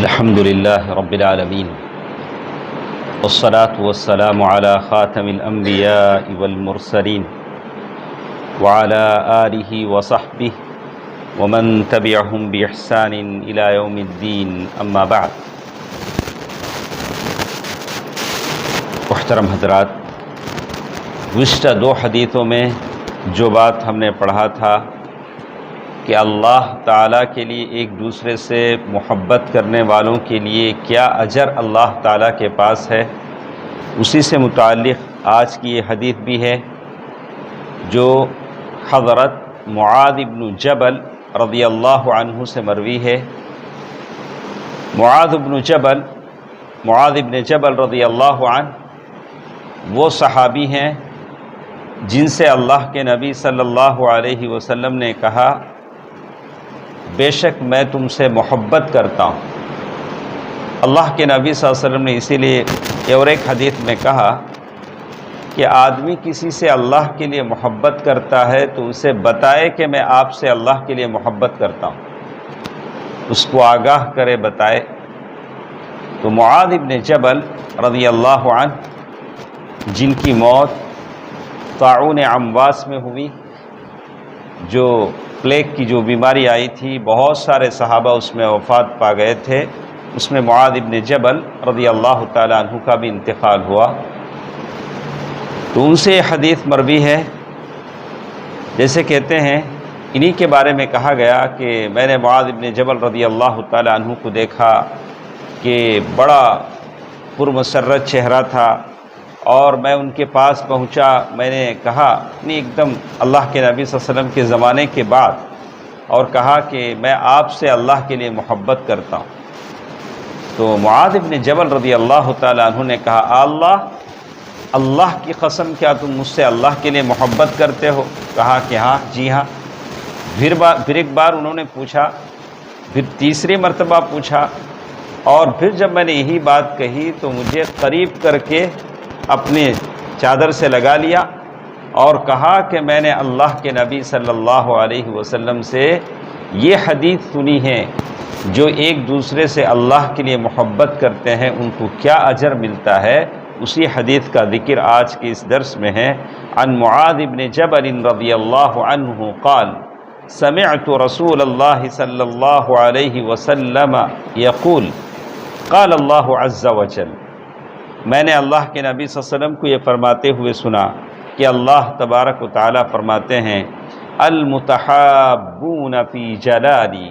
الحمد لله رب العالمين والصلاة والسلام على خاتم الأنبياء والمرسلين وعلى آله وصحبه ومن تبعهم بإحسان إلى يوم الدين أما بعد. محترم حضرات، گزشتہ دو حدیثوں میں جو بات ہم نے پڑھا تھا کہ اللہ تعالیٰ کے لیے ایک دوسرے سے محبت کرنے والوں کے لیے کیا اجر اللہ تعالیٰ کے پاس ہے، اسی سے متعلق آج کی یہ حدیث بھی ہے جو حضرت معاذ بن جبل رضی اللہ عنہ سے مروی ہے. معاذ بن جبل رضی اللہ عنہ وہ صحابی ہیں جن سے اللہ کے نبی صلی اللہ علیہ وسلم نے کہا بے شک میں تم سے محبت کرتا ہوں. اللہ کے نبی صلی اللہ علیہ وسلم نے اسی لیے اور ایک حدیث میں کہا کہ آدمی کسی سے اللہ کے لیے محبت کرتا ہے تو اسے بتائے کہ میں آپ سے اللہ کے لیے محبت کرتا ہوں، اس کو آگاہ کرے، بتائے. تو معاذ بن جبل رضی اللہ عنہ جن کی موت طاعون امواس میں ہوئی، جو پلیگ کی جو بیماری آئی تھی، بہت سارے صحابہ اس میں وفات پا گئے تھے، اس میں معاذ بن جبل رضی اللہ تعالیٰ عنہ کا بھی انتقال ہوا. تو ان سے حدیث مروی ہے، جیسے کہتے ہیں انہی کے بارے میں کہا گیا کہ میں نے معاذ بن جبل رضی اللہ تعالیٰ عنہ کو دیکھا کہ بڑا پرمسرت چہرہ تھا، اور میں ان کے پاس پہنچا، میں نے کہا ایک دم اللہ کے نبی صلی اللہ علیہ وسلم کے زمانے کے بعد، اور کہا کہ میں آپ سے اللہ کے لیے محبت کرتا ہوں. تو معاذ بن جبل رضی اللہ تعالیٰ عنہ نے کہا اللہ کی قسم کیا تم مجھ سے اللہ کے لیے محبت کرتے ہو؟ کہا کہ ہاں، جی ہاں. پھر ایک بار انہوں نے پوچھا، پھر تیسری مرتبہ پوچھا، اور پھر جب میں نے یہی بات کہی تو مجھے قریب کر کے اپنے چادر سے لگا لیا اور کہا کہ میں نے اللہ کے نبی صلی اللہ علیہ وسلم سے یہ حدیث سنی ہے، جو ایک دوسرے سے اللہ کے لیے محبت کرتے ہیں ان کو کیا اجر ملتا ہے. اسی حدیث کا ذکر آج کے اس درس میں ہے. عن معاذ بن جبل رضی اللہ عنہ قال سمعت رسول اللہ صلی اللہ علیہ وسلم یقول قال اللہ عز وجل، میں نے اللہ کے نبی صلی اللہ علیہ وسلم کو یہ فرماتے ہوئے سنا کہ اللہ تبارک و تعالیٰ فرماتے ہیں المتحابون فی جلالی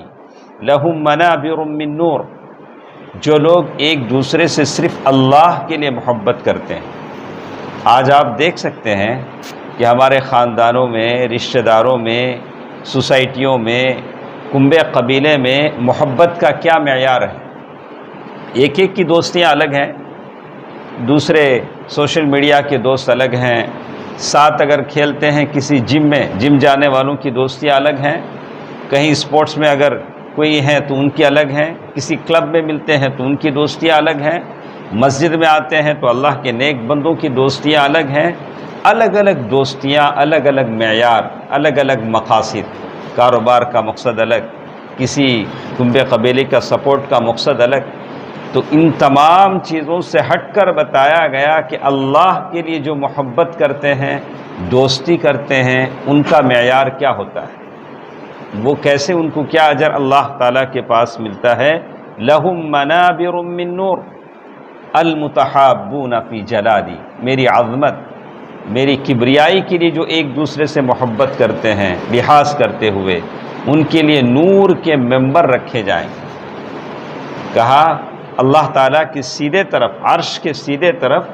لہم منابر من نور، جو لوگ ایک دوسرے سے صرف اللہ کے لیے محبت کرتے ہیں. آج آپ دیکھ سکتے ہیں کہ ہمارے خاندانوں میں، رشتہ داروں میں، سوسائٹیوں میں، کنبے قبیلے میں محبت کا کیا معیار ہے. ایک کی دوستیاں الگ ہیں، دوسرے سوشل میڈیا کے دوست الگ ہیں، ساتھ اگر کھیلتے ہیں کسی جم جانے والوں کی دوستیاں الگ ہیں، کہیں اسپورٹس میں اگر کوئی ہیں تو ان کی الگ ہیں، کسی کلب میں ملتے ہیں تو ان کی دوستیاں الگ ہیں، مسجد میں آتے ہیں تو اللہ کے نیک بندوں کی دوستیاں الگ ہیں. الگ الگ دوستیاں، الگ الگ معیار، الگ الگ مقاصد، کاروبار کا مقصد الگ، کسی کنبے قبیلے کا سپورٹ کا مقصد الگ. تو ان تمام چیزوں سے ہٹ کر بتایا گیا کہ اللہ کے لیے جو محبت کرتے ہیں، دوستی کرتے ہیں، ان کا معیار کیا ہوتا ہے، وہ کیسے، ان کو کیا اجر اللہ تعالیٰ کے پاس ملتا ہے. لہم منابر من نور المتحابون فی جلالی، میری عظمت، میری کبریائی کے لیے جو ایک دوسرے سے محبت کرتے ہیں لحاظ کرتے ہوئے، ان کے لیے نور کے ممبر رکھے جائیں. کہا اللہ تعالیٰ کی سیدھے طرف، عرش کے سیدھے طرف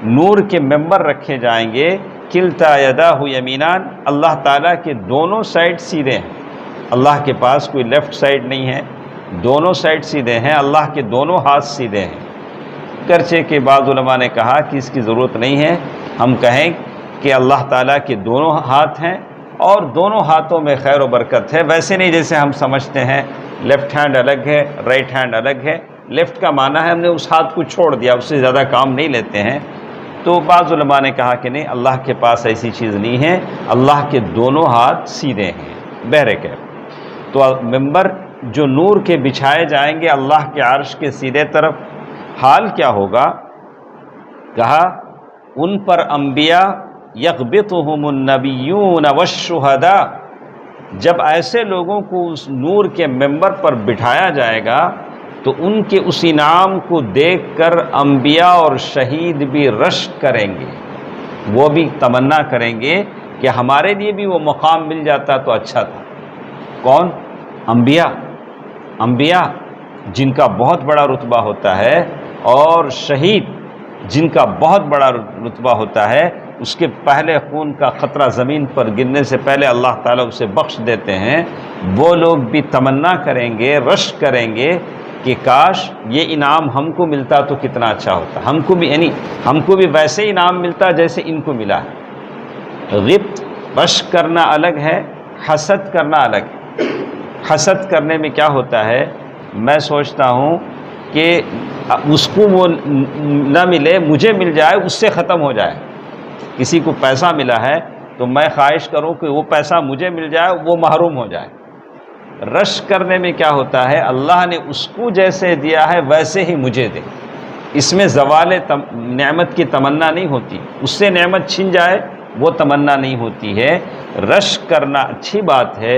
نور کے ممبر رکھے جائیں گے. کلتا یداہ یمینان، اللہ تعالیٰ کے دونوں سائڈ سیدھے ہیں، اللہ کے پاس کوئی لیفٹ سائڈ نہیں ہے، دونوں سائڈ سیدھے ہیں، اللہ کے دونوں ہاتھ سیدھے ہیں. گرچہ کہ بعض علماء نے کہا کہ اس کی ضرورت نہیں ہے، ہم کہیں کہ اللہ تعالیٰ کے دونوں ہاتھ ہیں اور دونوں ہاتھوں میں خیر و برکت ہے. ویسے نہیں جیسے ہم سمجھتے ہیں لیفٹ ہینڈ الگ ہے، رائٹ ہینڈ الگ ہے. لیفٹ کا معنی ہے ہم نے اس ہاتھ کو چھوڑ دیا، اس سے زیادہ کام نہیں لیتے ہیں. تو بعض علماء نے کہا کہ نہیں، اللہ کے پاس ایسی چیز نہیں ہے، اللہ کے دونوں ہاتھ سیدھے ہیں. بہرکیف تو ممبر جو نور کے بچھائے جائیں گے اللہ کے عرش کے سیدھے طرف، حال کیا ہوگا؟ کہا ان پر انبیاء یغبطہم النبیون والشہداء، جب ایسے لوگوں کو اس نور کے ممبر پر بٹھایا جائے گا تو ان کے اس انعام کو دیکھ کر انبیاء اور شہید بھی رشک کریں گے، وہ بھی تمنا کریں گے کہ ہمارے لیے بھی وہ مقام مل جاتا تو اچھا تھا۔ کون؟ انبیاء جن کا بہت بڑا رتبہ ہوتا ہے، اور شہید جن کا بہت بڑا رتبہ ہوتا ہے، اس کے پہلے خون کا قطرہ زمین پر گرنے سے پہلے اللہ تعالیٰ اسے بخش دیتے ہیں، وہ لوگ بھی تمنا کریں گے، رشک کریں گے کہ کاش یہ انعام ہم کو ملتا تو کتنا اچھا ہوتا، ہم کو بھی ویسے انعام ملتا جیسے ان کو ملا ہے۔ غبط رشک کرنا الگ ہے، حسد کرنا الگ ہے۔ حسد کرنے میں کیا ہوتا ہے، میں سوچتا ہوں کہ اس کو وہ نہ ملے، مجھے مل جائے، اس سے ختم ہو جائے۔ کسی کو پیسہ ملا ہے تو میں خواہش کروں کہ وہ پیسہ مجھے مل جائے، وہ محروم ہو جائے۔ رشک کرنے میں کیا ہوتا ہے، اللہ نے اس کو جیسے دیا ہے ویسے ہی مجھے دے، اس میں زوال نعمت کی تمنا نہیں ہوتی، اس سے نعمت چھن جائے وہ تمنا نہیں ہوتی ہے۔ رشک کرنا اچھی بات ہے،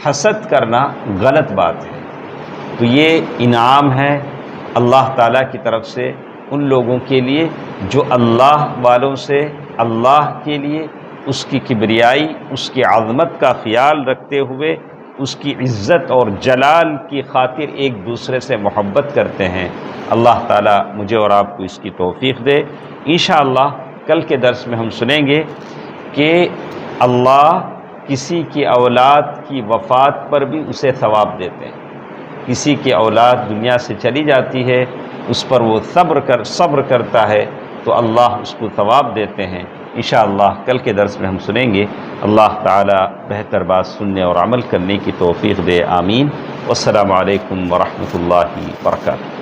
حسد کرنا غلط بات ہے۔ تو یہ انعام ہے اللہ تعالیٰ کی طرف سے ان لوگوں کے لیے جو اللہ والوں سے اللہ کے لیے اس کی کبریائی، اس کی عظمت کا خیال رکھتے ہوئے اس کی عزت اور جلال کی خاطر ایک دوسرے سے محبت کرتے ہیں۔ اللہ تعالیٰ مجھے اور آپ کو اس کی توفیق دے۔ انشاءاللہ کل کے درس میں ہم سنیں گے کہ اللہ کسی کی اولاد کی وفات پر بھی اسے ثواب دیتے ہیں۔ کسی کی اولاد دنیا سے چلی جاتی ہے، اس پر وہ صبر کرتا ہے تو اللہ اس کو ثواب دیتے ہیں۔ انشاءاللہ کل کے درس میں ہم سنیں گے۔ اللہ تعالی بہتر بات سننے اور عمل کرنے کی توفیق دے، آمین۔ والسلام علیکم ورحمۃ اللہ وبرکاتہ۔